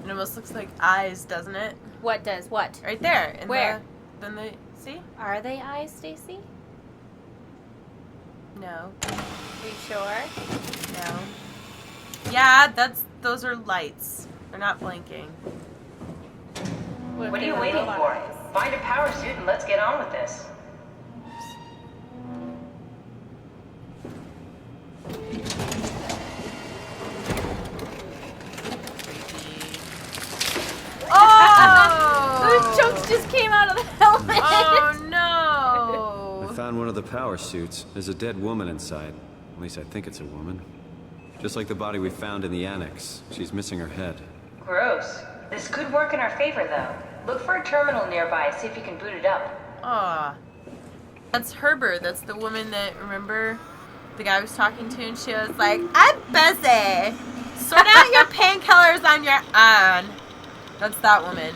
It almost looks like eyes, doesn't it? What does? What? Right there. Where? See? Are they eyes, Stacy? No. Are you sure? No. Yeah, those are lights. They're not blinking. What are you waiting for? Find a power suit and let's get on with this. Oh! Those chunks just came out of the helmet. Oh no! I found one of the power suits. There's a dead woman inside. At least I think it's a woman. Just like the body we found in the annex. She's missing her head. Gross. This could work in our favor, though. Look for a terminal nearby, see if you can boot it up. Aw. That's Herbert. That's the woman that, remember, the guy was talking to, and she was like, I'm busy. Sort out your painkillers on your own. That's that woman.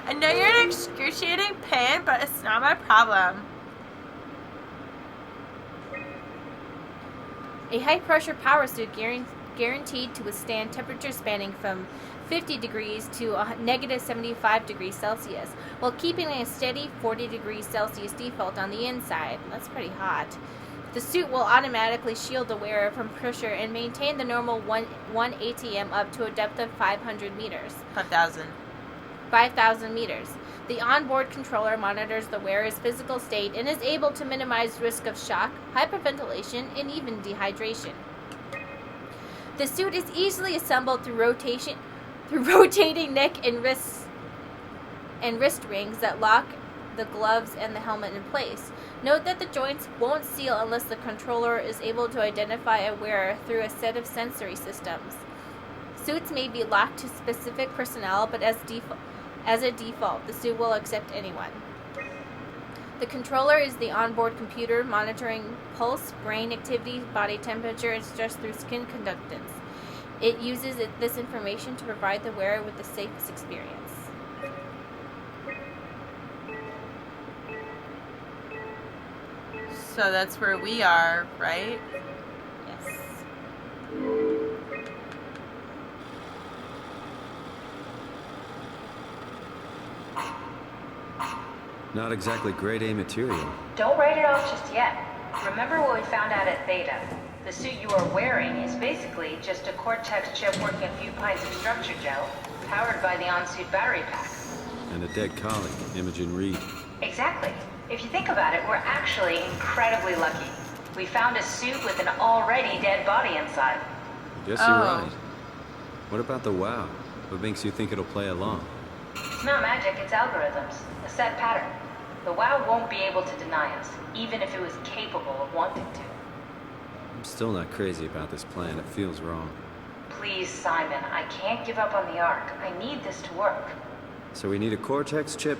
I know you're in excruciating pain, but it's not my problem. A high-pressure power suit guaranteed to withstand temperatures spanning from 50 degrees to negative 75 degrees Celsius, while keeping a steady 40 degrees Celsius default on the inside. That's pretty hot. The suit will automatically shield the wearer from pressure and maintain the normal 1 ATM up to a depth of 500 meters. 5,000 meters. The onboard controller monitors the wearer's physical state and is able to minimize risk of shock, hyperventilation, and even dehydration. The suit is easily assembled through rotating neck and wrist rings that lock the gloves and the helmet in place. Note that the joints won't seal unless the controller is able to identify a wearer through a set of sensory systems. Suits may be locked to specific personnel, but as a default, the suit will accept anyone. The controller is the onboard computer monitoring pulse, brain activity, body temperature, and stress through skin conductance. It uses this information to provide the wearer with the safest experience. So that's where we are, right? Yes. Not exactly grade A material. Don't write it off just yet. Remember what we found out at Theta? The suit you are wearing is basically just a Cortex chip working a few pints of structure gel, powered by the on-suit battery pack. And a dead colleague, Imogen Reed. Exactly. If you think about it, we're actually incredibly lucky. We found a suit with an already dead body inside. I guess you're right. What about the WoW? What makes you think it'll play along? It's not magic, it's algorithms. A set pattern. The WoW won't be able to deny us, even if it was capable of wanting to. I'm still not crazy about this plan. It feels wrong. Please, Simon, I can't give up on the Ark. I need this to work. So we need a Cortex chip,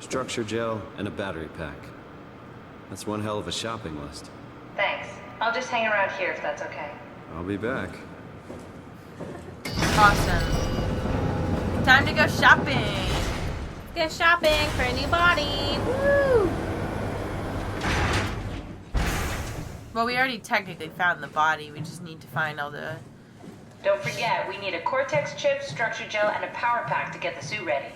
structure gel, and a battery pack. That's one hell of a shopping list. Thanks. I'll just hang around here if that's okay. I'll be back. Awesome. Time to go shopping. Go shopping for a new body. Woo! Well, we already technically found the body. We just need to find all the... Don't forget, we need a Cortex chip, structure gel, and a power pack to get the suit ready.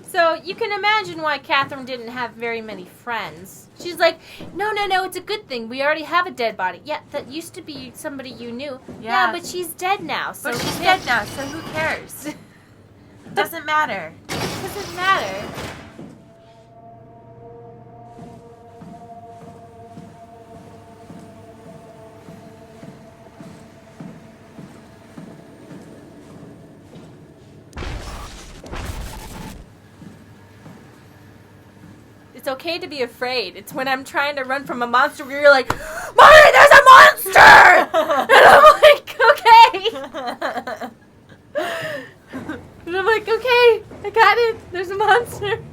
So you can imagine why Catherine didn't have very many friends. She's like, no, it's a good thing. We already have a dead body. Yeah, that used to be somebody you knew. Yeah, but she's dead now. So but she's dead now, so who cares? It doesn't matter. It doesn't matter. It's okay to be afraid. It's when I'm trying to run from a monster where you're like, Marty, there's a monster! And I'm like, okay. And I'm like, okay, I got it. There's a monster.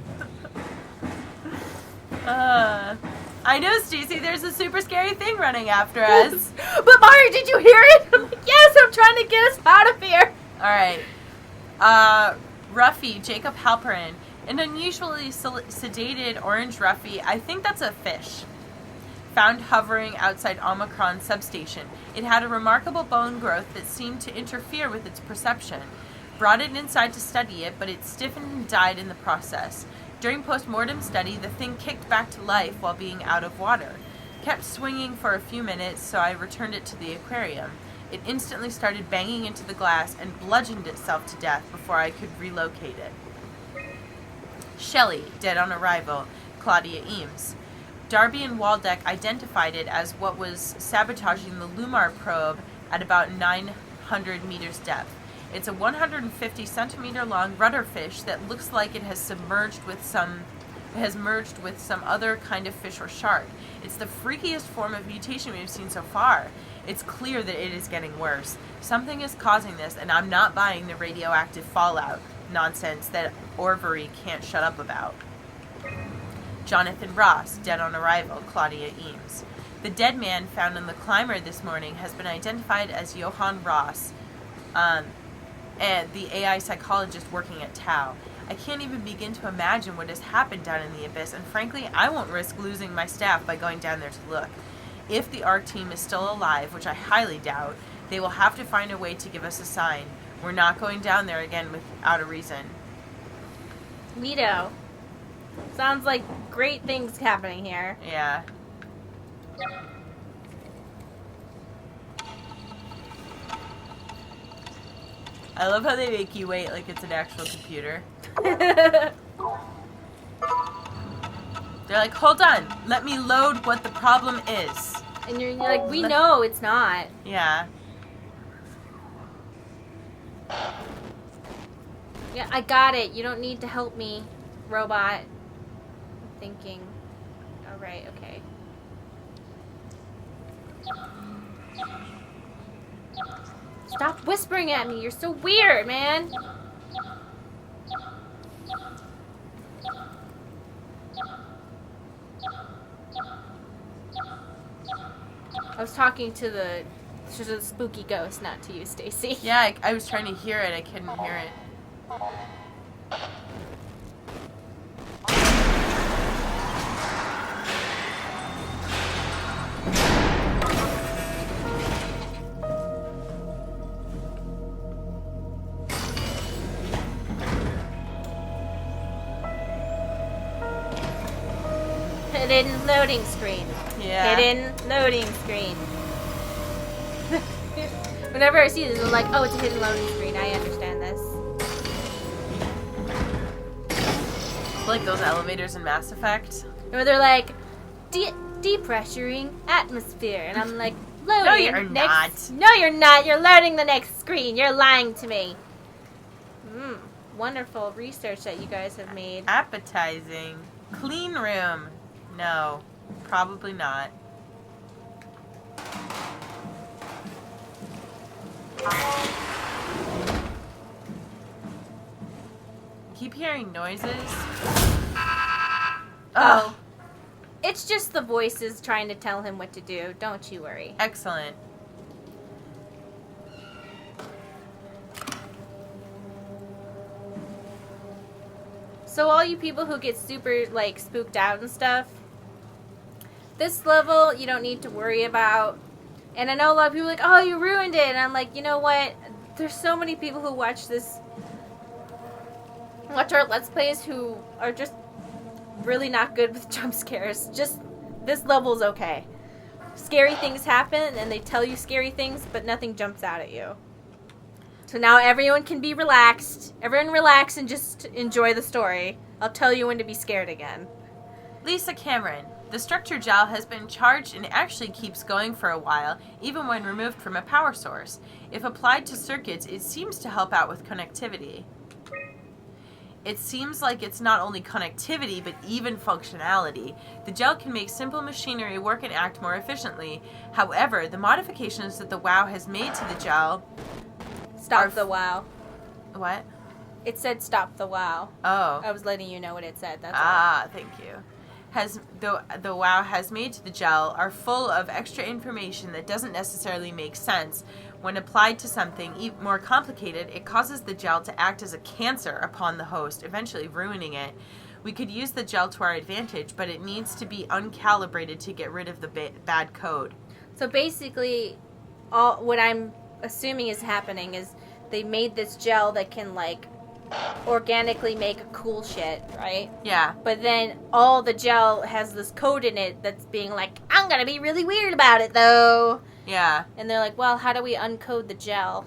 I know, Stacey, there's a super scary thing running after us. But Marty, did you hear it? I'm like, yes, I'm trying to get us out of here. Alright. Ruffy, Jacob Halperin. An unusually sedated orange Ruffy. I think that's a fish. found hovering outside Omicron substation. It had a remarkable bone growth that seemed to interfere with its perception. Brought it inside to study it, but it stiffened and died in the process. During post-mortem study, the thing kicked back to life while being out of water. Kept swinging for a few minutes, so I returned it to the aquarium. It instantly started banging into the glass and bludgeoned itself to death before I could relocate it. Shelley, dead on arrival. Claudia Eames. Darby and Waldeck identified it as what was sabotaging the Lumar probe at about 900 meters depth. It's a 150 centimeter long rudderfish that looks like it has merged with some other kind of fish or shark. It's the freakiest form of mutation we've seen so far. It's clear that it is getting worse. Something is causing this, and I'm not buying the radioactive fallout nonsense that Orvery can't shut up about. Jonathan Ross, dead on arrival. Claudia Eames. The dead man found in the climber this morning has been identified as Johann Ross, and the AI psychologist working at Tau. I can't even begin to imagine what has happened down in the abyss, and frankly, I won't risk losing my staff by going down there to look. If the ARC team is still alive, which I highly doubt, they will have to find a way to give us a sign. We're not going down there again without a reason. Neato. Sounds like great things happening here. Yeah. I love how they make you wait like it's an actual computer. They're like, hold on, let me load what the problem is. And you're like, we know it's not. Yeah. Yeah, I got it. You don't need to help me, robot. Thinking. Oh, right, okay. Stop whispering at me. You're so weird, man. I was talking to the spooky ghost, not to you, Stacy. Yeah, I was trying to hear it. I couldn't hear it. Hidden loading screen. Yeah. Hidden loading screen. Whenever I see this, I'm like, oh, it's a hidden loading screen. I understand this. Like those elevators in Mass Effect. Or they're like, depressuring atmosphere. And I'm like, loading. No, you're next. not. No, you're not. You're loading the next screen. You're lying to me. Wonderful research that you guys have made. Appetizing. Clean room. No, probably not. Keep hearing noises. Oh. It's just the voices trying to tell him what to do. Don't you worry. Excellent. So all you people who get super, like, spooked out and stuff, this level you don't need to worry about. And I know a lot of people are like, oh, you ruined it. And I'm like, you know what? There's so many people who watch our Let's Plays who are just really not good with jump scares. Just, this level's okay. Scary things happen, and they tell you scary things, but nothing jumps out at you. So now everyone can be relaxed. Everyone relax and just enjoy the story. I'll tell you when to be scared again. Lisa Cameron. The structure gel has been charged and actually keeps going for a while, even when removed from a power source. If applied to circuits, it seems to help out with connectivity. It seems like it's not only connectivity, but even functionality. The gel can make simple machinery work and act more efficiently. However, the modifications that the WoW has made to the gel... Stop the WoW. What? It said stop the WoW. Oh. I was letting you know what it said. That's all. Thank you. The WoW has made to the gel are full of extra information that doesn't necessarily make sense. When applied to something even more complicated, it causes the gel to act as a cancer upon the host, eventually ruining it. We could use the gel to our advantage, but it needs to be uncalibrated to get rid of the bad code. So basically, what I'm assuming is happening is they made this gel that can, like, organically make cool shit, right? Yeah. But then all the gel has this code in it that's being like, I'm gonna be really weird about it, though. Yeah. And they're like, well, how do we uncode the gel?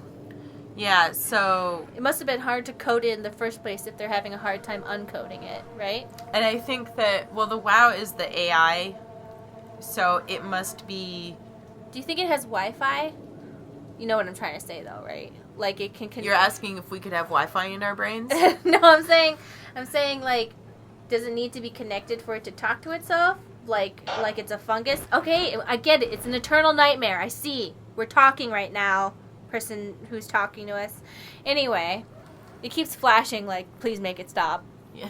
Yeah, so... It must have been hard to code it in the first place if they're having a hard time uncoding it, right? And I think that, well, the WoW is the AI, so it must be... Do you think it has Wi-Fi? You know what I'm trying to say, though, right? Like, it can... You're asking if we could have Wi-Fi in our brains? No, I'm saying, like, does it need to be connected for it to talk to itself? Like it's a fungus? Okay, I get it. It's an eternal nightmare. I see. We're talking right now. Person who's talking to us. Anyway, it keeps flashing like, please make it stop. Yeah,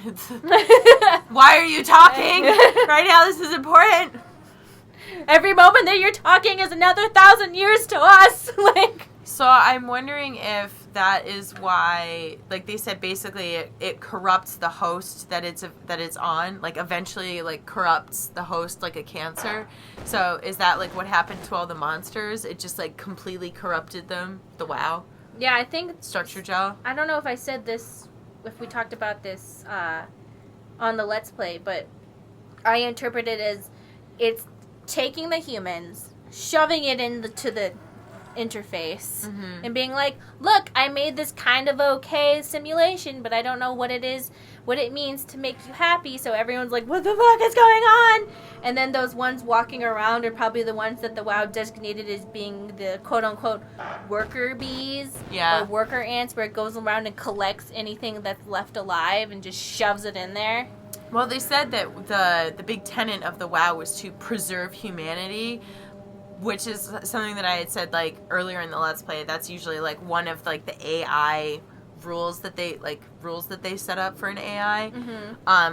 why are you talking? Right now, this is important. Every moment that you're talking is another 1,000 years to us. Like, so I'm wondering if that is why, like they said, basically it corrupts the host that it's on. Like eventually, like corrupts the host like a cancer. So is that like what happened to all the monsters? It just like completely corrupted them. The WoW. Yeah, I think structure gel. I don't know if I said this, if we talked about this on the Let's Play, but I interpret it as it's taking the humans, shoving it into the interface, and being like, look, I made this kind of okay simulation, but I don't know what it is, what it means to make you happy, so everyone's like, what the fuck is going on? And then those ones walking around are probably the ones that the WoW designated as being the quote-unquote worker bees, or worker ants, where it goes around and collects anything that's left alive and just shoves it in there. Well, they said that the big tenet of the WoW was to preserve humanity, which is something that I had said like earlier in the Let's Play. That's usually like one of like the AI rules that they set up for an AI.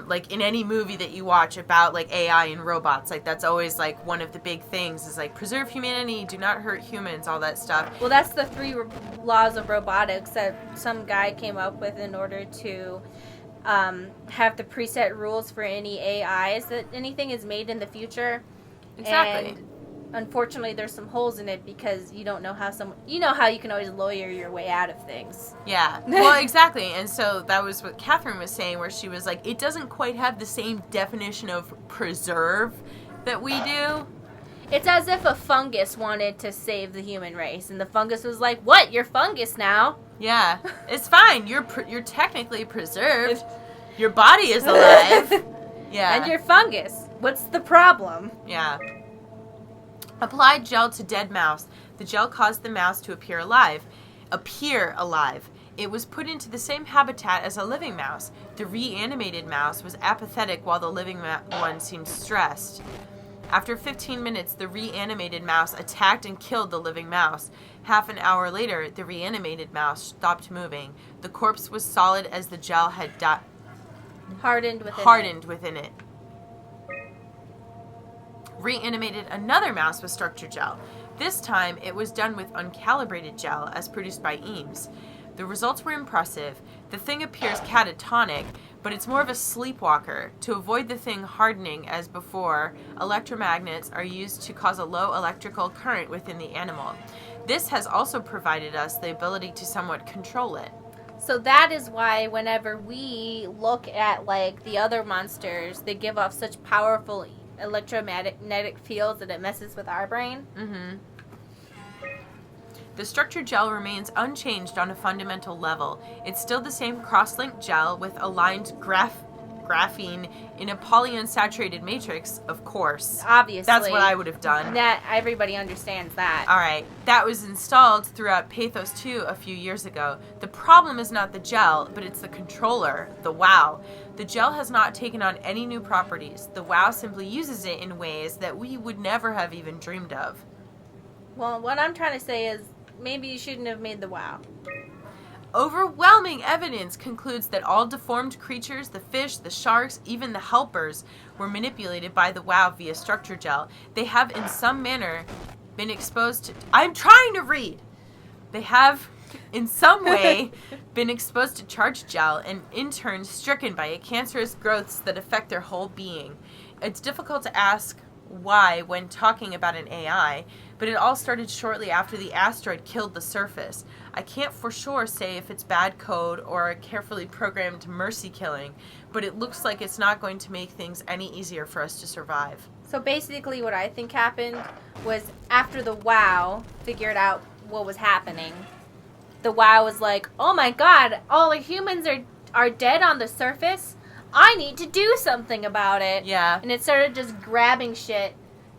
Like in any movie that you watch about like AI and robots, like that's always like one of the big things is like preserve humanity, do not hurt humans, all that stuff. Well, that's the 3 laws of robotics that some guy came up with in order to have the preset rules for any AIs that anything is made in the future. Exactly. And unfortunately, there's some holes in it because you don't know how how you can always lawyer your way out of things. Yeah. Well, exactly. And so that was what Catherine was saying, where she was like, it doesn't quite have the same definition of preserve that we do. It's as if a fungus wanted to save the human race, and the fungus was like, what? You're fungus now. Yeah. It's fine. You're technically preserved. Your body is alive. Yeah. And you're fungus. What's the problem? Yeah. Applied gel to dead mouse. The gel caused the mouse to appear alive. It was put into the same habitat as a living mouse. The reanimated mouse was apathetic while the living one seemed stressed. After 15 minutes, the reanimated mouse attacked and killed the living mouse. Half an hour later, the reanimated mouse stopped moving. The corpse was solid as the gel had hardened within it. Reanimated another mouse with structure gel. This time, it was done with uncalibrated gel, as produced by Eames. The results were impressive. The thing appears catatonic, but it's more of a sleepwalker. To avoid the thing hardening as before, electromagnets are used to cause a low electrical current within the animal. This has also provided us the ability to somewhat control it. So that is why whenever we look at like the other monsters, they give off such powerful electromagnetic fields that it messes with our brain. The structure gel remains unchanged on a fundamental level. It's still the same cross-linked gel with aligned graphene in a polyunsaturated matrix, of course. Obviously. That's what I would have done. That everybody understands that. Alright. That was installed throughout Pathos 2 a few years ago. The problem is not the gel, but it's the controller, the WoW. The gel has not taken on any new properties. The WoW simply uses it in ways that we would never have even dreamed of. Well, what I'm trying to say is maybe you shouldn't have made the WoW. Overwhelming evidence concludes that all deformed creatures, the fish, the sharks, even the helpers, were manipulated by the WoW via structure gel. They have in some manner been exposed to... I'm trying to read! They have in some way been exposed to charged gel and in turn stricken by cancerous growths that affect their whole being. It's difficult to ask why when talking about an AI, but it all started shortly after the asteroid killed the surface. I can't for sure say if it's bad code or a carefully programmed mercy killing, but it looks like it's not going to make things any easier for us to survive. So basically what I think happened was after the WoW figured out what was happening, the WoW was like, oh my god, all the humans are dead on the surface. I need to do something about it. Yeah. And it started just grabbing shit,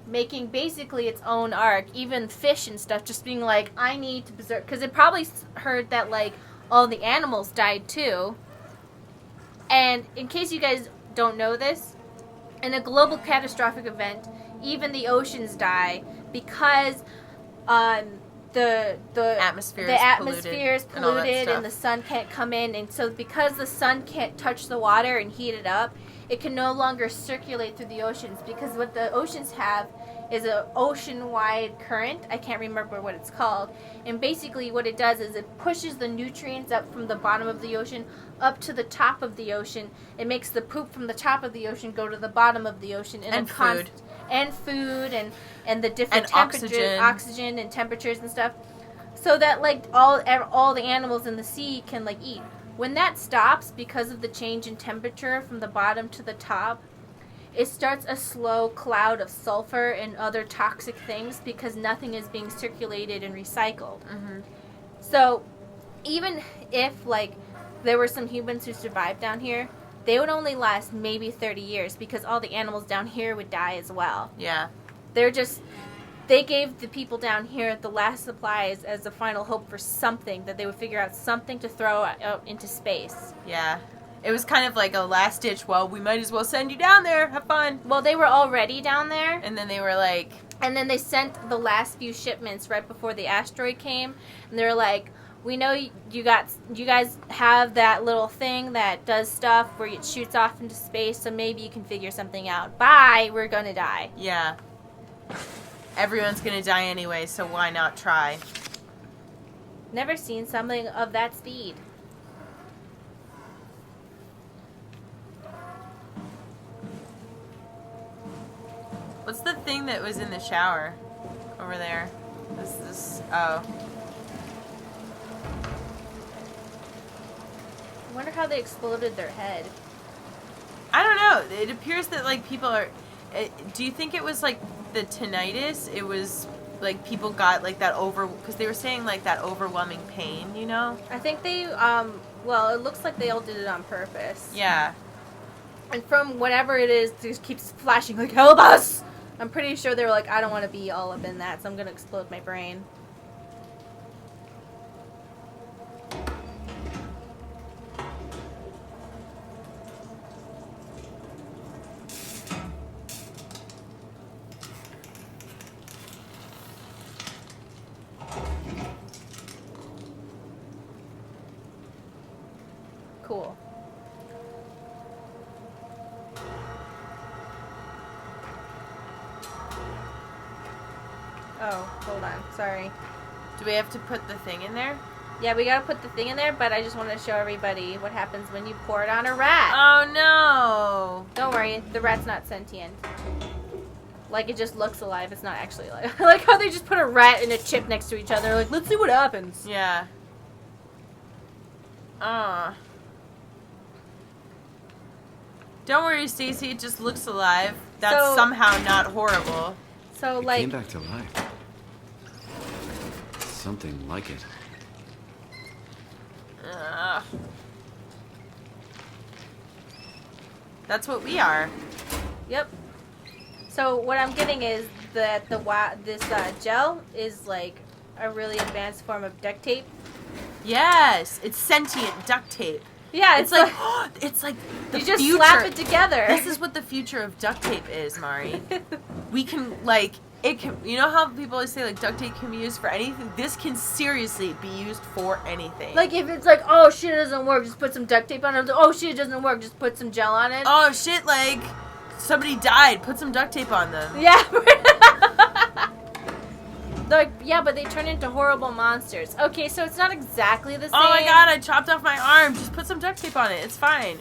making basically its own arc. Even fish and stuff just being like, I need to preserve. Because it probably heard that, like, all the animals died too. And in case you guys don't know this, in a global catastrophic event, even the oceans die because the atmosphere is polluted and the sun can't come in, and so because the sun can't touch the water and heat it up, it can no longer circulate through the oceans, because what the oceans have is an ocean-wide current. I can't remember what it's called, and basically what it does is it pushes the nutrients up from the bottom of the ocean up to the top of the ocean. It makes the poop from the top of the ocean go to the bottom of the ocean and food and the different and temperatures, oxygen and temperatures and stuff, so that like all the animals in the sea can like eat. When that stops because of the change in temperature from the bottom to the top, it starts a slow cloud of sulfur and other toxic things because nothing is being circulated and recycled. Mm-hmm. So even if like there were some humans who survived down here, they would only last maybe 30 years because all the animals down here would die as well. Yeah. They gave the people down here the last supplies as a final hope for something, that they would figure out something to throw out into space. Yeah. It was kind of like a last ditch, well, we might as well send you down there. Have fun. Well, they were already down there. And then they were like... And then they sent the last few shipments right before the asteroid came. And they were like, we know you guys have that little thing that does stuff where it shoots off into space, so maybe you can figure something out. Bye, we're gonna die. Yeah. Everyone's gonna die anyway, so why not try? Never seen something of that speed. What's the thing that was in the shower over there? Oh. I wonder how they exploded their head. I don't know. It appears that, like, people are... do you think it was, like, the tinnitus? It was, like, people got, like, that because they were saying, like, that overwhelming pain, you know? I think they, well, it looks like they all did it on purpose. Yeah. And from whatever it is, it just keeps flashing, like, help us! I'm pretty sure they were like, I don't want to be all up in that, so I'm going to explode my brain. Cool. Oh, hold on. Sorry. Do we have to put the thing in there? Yeah, we gotta put the thing in there, but I just want to show everybody what happens when you pour it on a rat. Oh, no. Don't worry, the rat's not sentient. Like, it just looks alive. It's not actually alive. I like how they just put a rat and a chip next to each other. Like, let's see what happens. Yeah. Don't worry, Stacey. It just looks alive. That's somehow not horrible. So, It like... came back to life. Something like it. That's what we are. Yep. So what I'm getting is that this gel is like a really advanced form of duct tape. Yes, it's sentient duct tape. Yeah, it's like it's like the you just future. slap it together. This is what the future of duct tape is, Mari. We can it can. You know how people always say like duct tape can be used for anything? This can seriously be used for anything. Like if it's like, oh shit, it doesn't work, just put some duct tape on it. Oh shit, it doesn't work, just put some gel on it. Oh shit, like somebody died, put some duct tape on them. Yeah. Yeah, but they turn into horrible monsters. Okay, so it's not exactly the same. Oh my god, I chopped off my arm. Just put some duct tape on it. It's fine.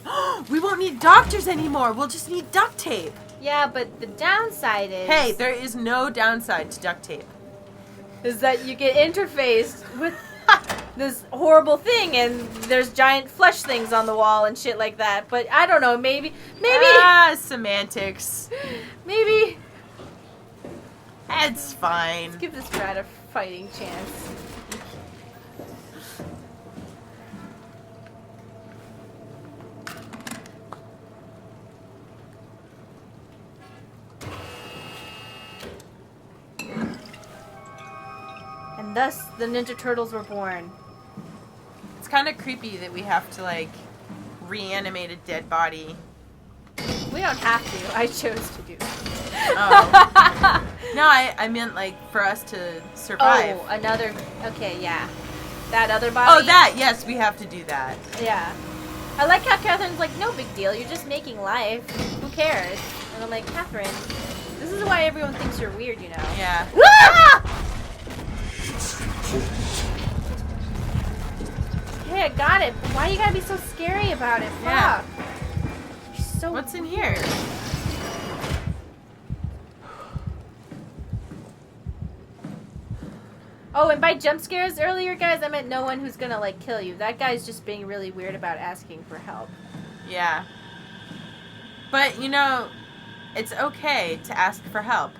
We won't need doctors anymore. We'll just need duct tape. Yeah, but the downside is... Hey, there is no downside to duct tape. Is that you get interfaced with this horrible thing, and there's giant flesh things on the wall and shit like that. But I don't know, maybe... Semantics. Maybe... It's fine. Let's give this rat a fighting chance. And thus, the Ninja Turtles were born. It's kind of creepy that we have to, like, reanimate a dead body. We don't have to. I chose to do it. Oh. No, I meant, like, for us to survive. Oh, another... Okay, yeah. That other body? Oh, that! Yes, we have to do that. Yeah. I like how Catherine's like, no big deal. You're just making life. Who cares? And I'm like, Catherine, this is why everyone thinks you're weird, you know? Yeah. Ah! Hey, I got it. But why you gotta be so scary about it? Yeah. Fuck. You're so... What's in here? Oh, and by jump scares earlier, guys, I meant no one who's gonna, like, kill you. That guy's just being really weird about asking for help. Yeah. But, you know, it's okay to ask for help.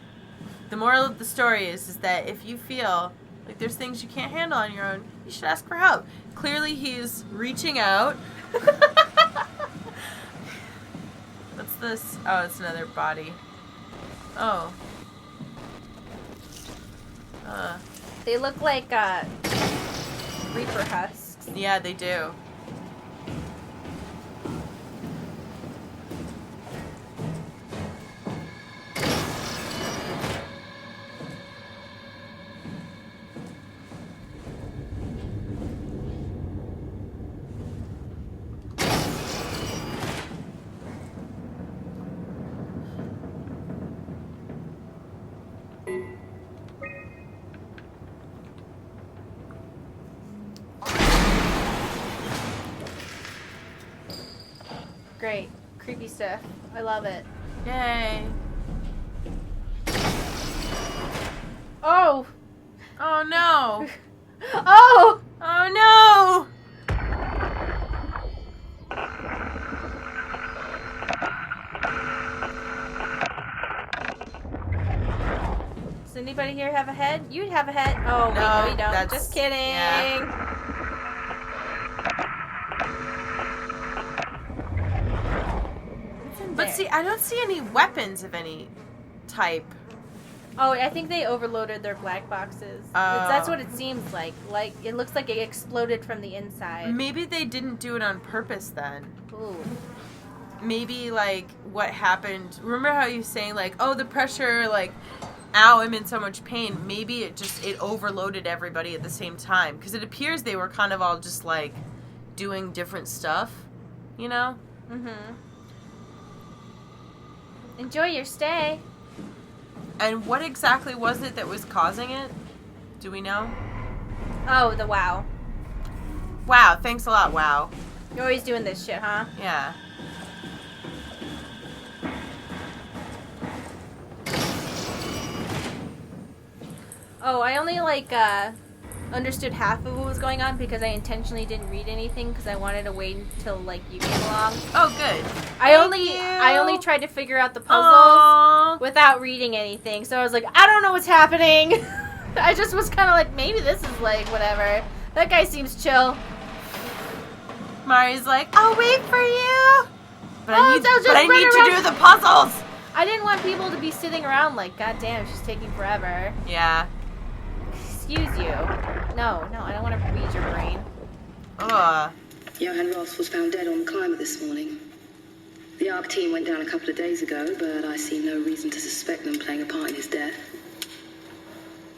The moral of the story is that if you feel like there's things you can't handle on your own, you should ask for help. Clearly he's reaching out. What's this? Oh, it's another body. Oh. They look like, Reaper husks. Yeah, they do. Great. Creepy stuff. I love it. Yay. Oh! Oh no! Oh! Oh no! Does anybody here have a head? You'd have a head. Oh, wait, No, no, you don't. that's- Just kidding. yeah. What's in But there? see, I don't see any weapons of any type. Oh, I think they overloaded their black boxes. Oh. That's what it seems like. Like, it looks like it exploded from the inside. Maybe they didn't do it on purpose then. Ooh. Maybe, like, what happened... Remember how you were saying, like, oh, the pressure, like, ow, I'm in so much pain. Maybe it overloaded everybody at the same time. Because it appears they were kind of all just, like, doing different stuff, you know? Mm-hmm. Enjoy your stay. And what exactly was it that was causing it? Do we know? Oh, the WoW. Wow, thanks a lot, wow. You're always doing this shit, huh? Yeah. Oh, I only, like, understood half of what was going on because I intentionally didn't read anything because I wanted to wait until, like, you came along. Oh, good. I Thank only you. tried to figure out the puzzles Aww. without reading anything. So I was like, I don't know what's happening. I just was kind of like, maybe this is, like, whatever. That guy seems chill. Mari's like, I'll wait for you. But Oh, I need, so just but I run need around. to do the puzzles. I didn't want people to be sitting around like, God damn, she's taking forever. Yeah. Excuse you. No, I don't want to read your brain. Ugh. Johann Ross was found dead on the climber this morning. The ARC team went down a couple of days ago, but I see no reason to suspect them playing a part in his death.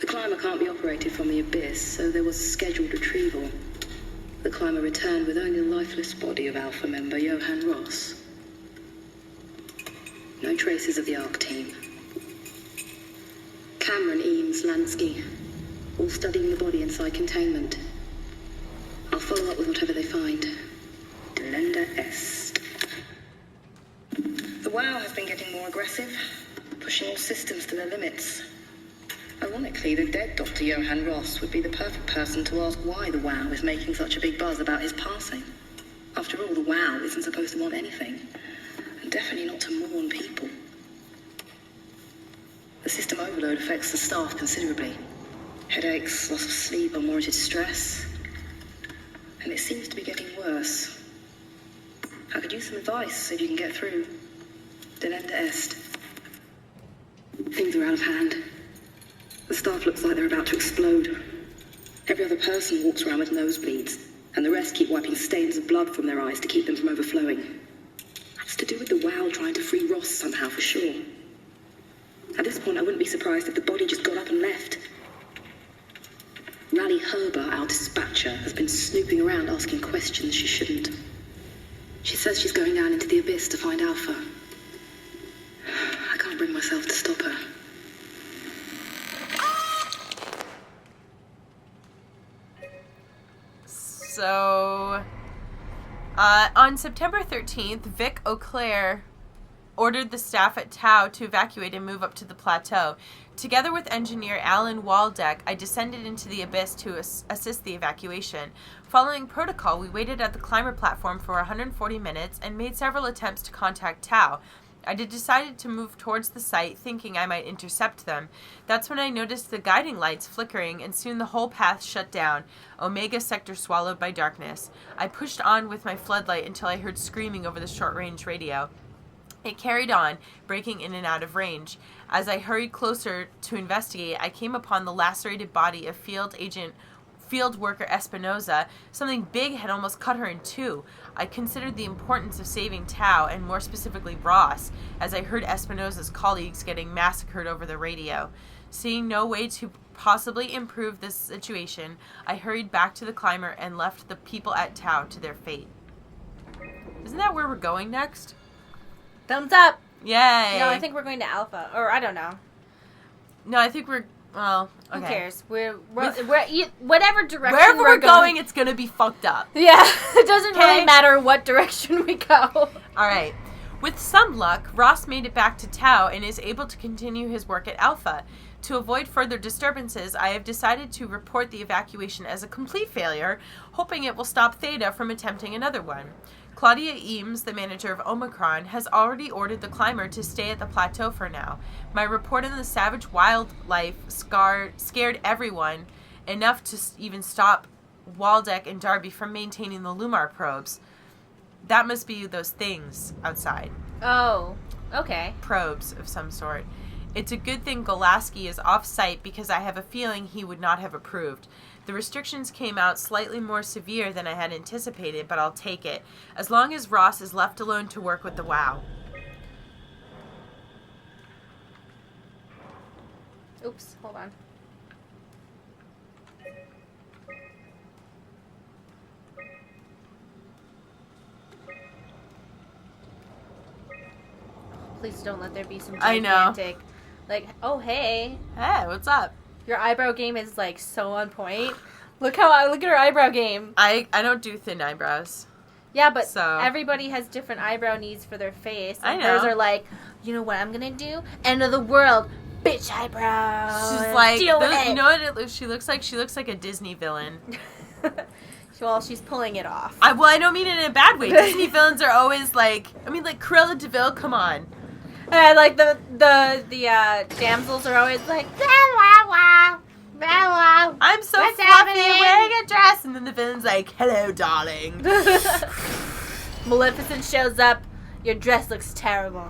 The climber can't be operated from the abyss, so there was a scheduled retrieval. The climber returned with only the lifeless body of Alpha member Johann Ross. No traces of the ARC team. Cameron, Eames, Lansky. all studying the body inside containment. I'll follow up with whatever they find. Delenda Est. The WoW has been getting more aggressive, pushing all systems to their limits. Ironically, the dead Dr. Johann Ross would be the perfect person to ask why the WoW is making such a big buzz about his passing. After all, the WoW isn't supposed to want anything, and definitely not to mourn people. The system overload affects the staff considerably. Headaches, loss of sleep, unwarranted stress. And it seems to be getting worse. I could use some advice if you can get through. Delenda Est. Things are out of hand. The staff looks like they're about to explode. Every other person walks around with nosebleeds, and the rest keep wiping stains of blood from their eyes to keep them from overflowing. It's to do with the WoW trying to free Ross somehow, for sure. At this point, I wouldn't be surprised if the body just got up and left. Rally Herber, our dispatcher, has been snooping around asking questions she shouldn't. She says she's going down into the abyss to find Alpha. I can't bring myself to stop her. So, on September 13th, Vic Auclair ordered the staff at Tau to evacuate and move up to the plateau. Together with engineer Alan Waldeck, I descended into the abyss to assist the evacuation. Following protocol, we waited at the climber platform for 140 minutes and made several attempts to contact Tau. I decided to move towards the site, thinking I might intercept them. That's when I noticed the guiding lights flickering, and soon the whole path shut down. Omega sector swallowed by darkness. I pushed on with my floodlight until I heard screaming over the short-range radio. It carried on, breaking in and out of range. As I hurried closer to investigate, I came upon the lacerated body of field worker Espinosa. Something big had almost cut her in two. I considered the importance of saving Tau, and more specifically Ross, as I heard Espinosa's colleagues getting massacred over the radio. Seeing no way to possibly improve this situation, I hurried back to the climber and left the people at Tau to their fate. Isn't that where we're going next? Thumbs up. Yay. No, I think we're going to Alpha. Or, I don't know. No, I think we're... Well, okay. Who cares? We're whatever direction wherever we're going, it's going to be fucked up. Yeah. It doesn't Okay. really matter what direction we go. Alright. With some luck, Ross made it back to Tau and is able to continue his work at Alpha. To avoid further disturbances, I have decided to report the evacuation as a complete failure, hoping it will stop Theta from attempting another one. Claudia Eames, the manager of Omicron, has already ordered the climber to stay at the plateau for now. My report on the savage wildlife scared everyone, enough to even stop Waldeck and Darby from maintaining the Lumar probes. That must be those things outside. Oh, okay. Probes of some sort. It's a good thing Golaski is off-site because I have a feeling he would not have approved. The restrictions came out slightly more severe than I had anticipated, but I'll take it, as long as Ross is left alone to work with the WoW. Oops, hold on. Please don't let there be some I know. gigantic, like, oh hey, Hey, what's up? your eyebrow game is like so on point. Look at her eyebrow game. I don't do thin eyebrows. Yeah, but So- everybody has different eyebrow needs for their face. I And know. hers are like, you know what I'm gonna do? End of the world, bitch eyebrow. She's like, Deal with you it. know what she looks like? She looks like a Disney villain. Well, she's pulling it off. I don't mean it in a bad way. Disney villains are always like, like Cruella de Vil, come on. Like the damsels are always like, "Blah, blah, blah." I'm so What's fluffy happening? wearing a dress. And then the villain's like, hello, darling. Maleficent shows up. Your dress looks terrible.